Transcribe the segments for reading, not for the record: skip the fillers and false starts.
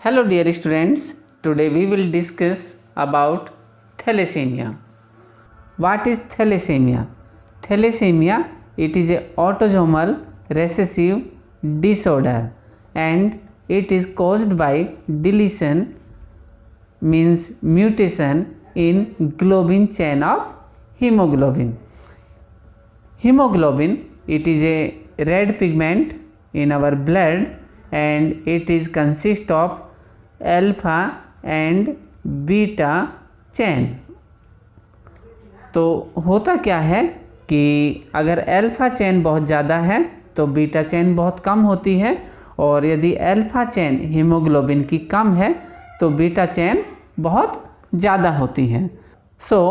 Hello dear students, today we will discuss about thalassemia. What is thalassemia? Thalassemia, it is a autosomal recessive disorder and it is caused by deletion means mutation in globin chain of hemoglobin. Hemoglobin, it is a red pigment in our blood and it is consist of alpha and beta chain. तो होता क्या है कि अगर alpha chain बहुत ज़्यादा है तो बीटा चेन बहुत कम होती है, और यदि अल्फा चेन हीमोग्लोबिन की कम है तो बीटा चेन बहुत ज़्यादा होती है। सो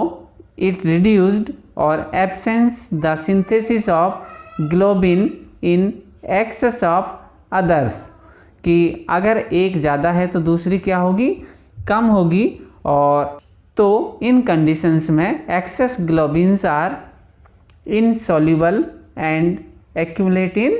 इट रिड्यूस्ड और absence the synthesis of globin in excess of others, कि अगर एक ज़्यादा है तो दूसरी क्या होगी, कम होगी। और तो इन कंडीशंस में excess globins are insoluble and accumulate in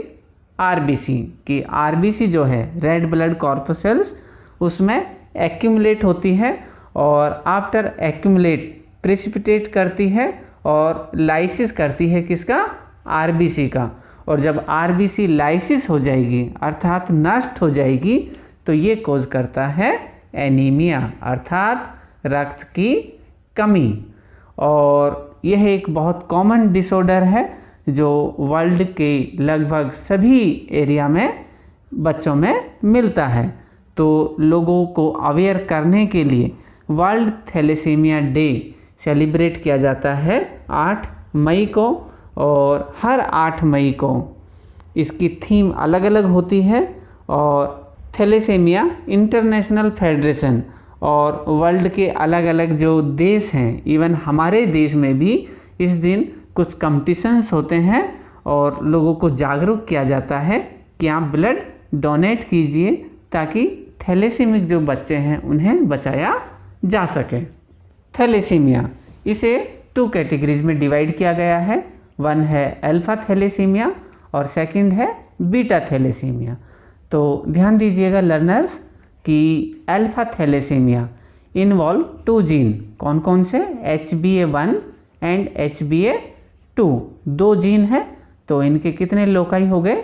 RBC, कि आरबीसी जो है रेड ब्लड कॉर्पसेल्स उसमें एक्यूमुलेट होती है और आफ्टर एक्यूमुलेट प्रेसिपिटेट करती है और लाइसिस करती है किसका, आरबीसी का। और जब आरबीसी लाइसिस हो जाएगी अर्थात नष्ट हो जाएगी तो ये कोज करता है एनीमिया अर्थात रक्त की कमी। और यह एक बहुत कॉमन डिसऑर्डर है जो वर्ल्ड के लगभग सभी एरिया में बच्चों में मिलता है। तो लोगों को अवेयर करने के लिए वर्ल्ड थैलेसीमिया डे सेलिब्रेट किया जाता है 8 मई को, और हर 8 मई को इसकी थीम अलग अलग होती है। और थैलेसीमिया इंटरनेशनल फेडरेशन और वर्ल्ड के अलग अलग जो देश हैं, इवन हमारे देश में भी इस दिन कुछ कंपटीशंस होते हैं और लोगों को जागरूक किया जाता है कि आप ब्लड डोनेट कीजिए ताकि थैलेसीमिक जो बच्चे हैं उन्हें बचाया जा सके। थैलेसीमिया इसे 2 कैटेगरीज में डिवाइड किया गया है। वन है अल्फा थैलेसीमिया और सेकंड है बीटा थैलेसीमिया। तो ध्यान दीजिएगा लर्नर्स कि अल्फा थैलेसीमिया इन्वॉल्व 2 जीन, कौन कौन से, HbA1 एंड HbA2, 2 जीन है। तो इनके कितने लोकाई हो गए,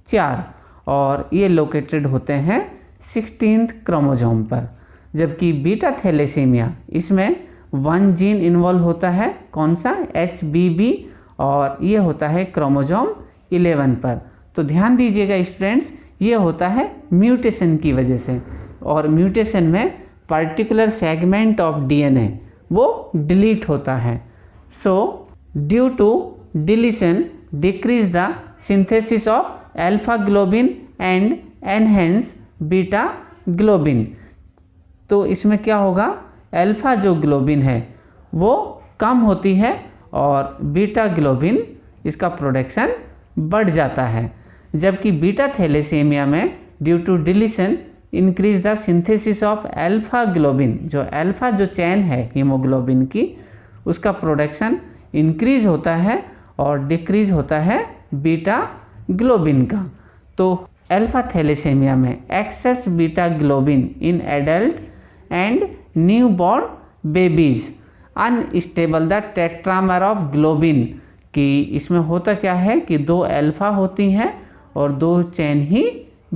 4, और ये लोकेटेड होते हैं 16th क्रोमोसोम पर। जबकि बीटा थैलेसीमिया इसमें 1 जीन इन्वॉल्व होता है, कौन सा, HBB, और ये होता है क्रोमोसोम 11 पर। तो ध्यान दीजिएगा स्टूडेंट्स, ये होता है म्यूटेशन की वजह से, और म्यूटेशन में पर्टिकुलर सेगमेंट ऑफ DNA वो डिलीट होता है। So due to deletion decrease the synthesis of alpha globin and enhance beta globin. तो इसमें क्या होगा, अल्फा जो ग्लोबिन है वो कम होती है और बीटा ग्लोबिन इसका प्रोडक्शन बढ़ जाता है। जबकि बीटा थैलेसीमिया में due to deletion increase the synthesis of alpha globin, जो अल्फा जो चैन है हीमोग्लोबिन की उसका प्रोडक्शन इंक्रीज होता है और डिक्रीज होता है बीटा ग्लोबिन का। तो अल्फा थैलेसीमिया में excess beta globin in adult and new born babies unstable the tetramer of globin, कि इसमें होता क्या है कि 2 अल्फा होती हैं और 2 चेन ही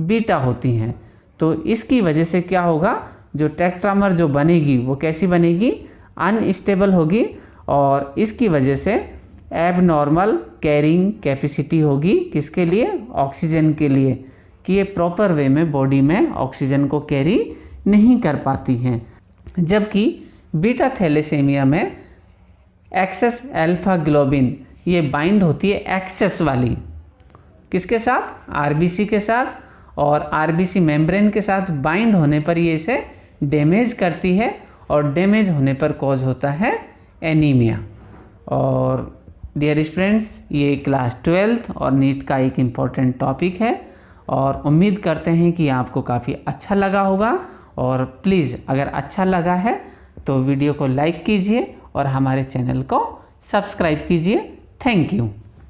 बीटा होती हैं। तो इसकी वजह से क्या होगा, जो टेट्रामर जो बनेगी वो कैसी बनेगी, अनस्टेबल होगी, और इसकी वजह से एबनॉर्मल कैरिंग कैपेसिटी होगी किसके लिए, ऑक्सीजन के लिए, कि ये प्रॉपर वे में बॉडी में ऑक्सीजन को कैरी नहीं कर पाती हैं। जबकि बीटा थैलेसीमिया में एक्सेस अल्फा ग्लोबिन ये बाइंड होती है एक्सेस वाली, किसके साथ, आरबीसी के साथ, और आरबीसी मेम्ब्रेन के साथ बाइंड होने पर ये इसे डैमेज करती है, और डैमेज होने पर कॉज होता है एनीमिया। और डियर स्टूडेंट्स, ये क्लास 12th और नीट का एक इम्पॉर्टेंट टॉपिक है, और उम्मीद करते हैं कि आपको काफ़ी अच्छा लगा होगा। और प्लीज़ अगर अच्छा लगा है तो वीडियो को लाइक कीजिए और हमारे चैनल को सब्सक्राइब कीजिए। Thank you.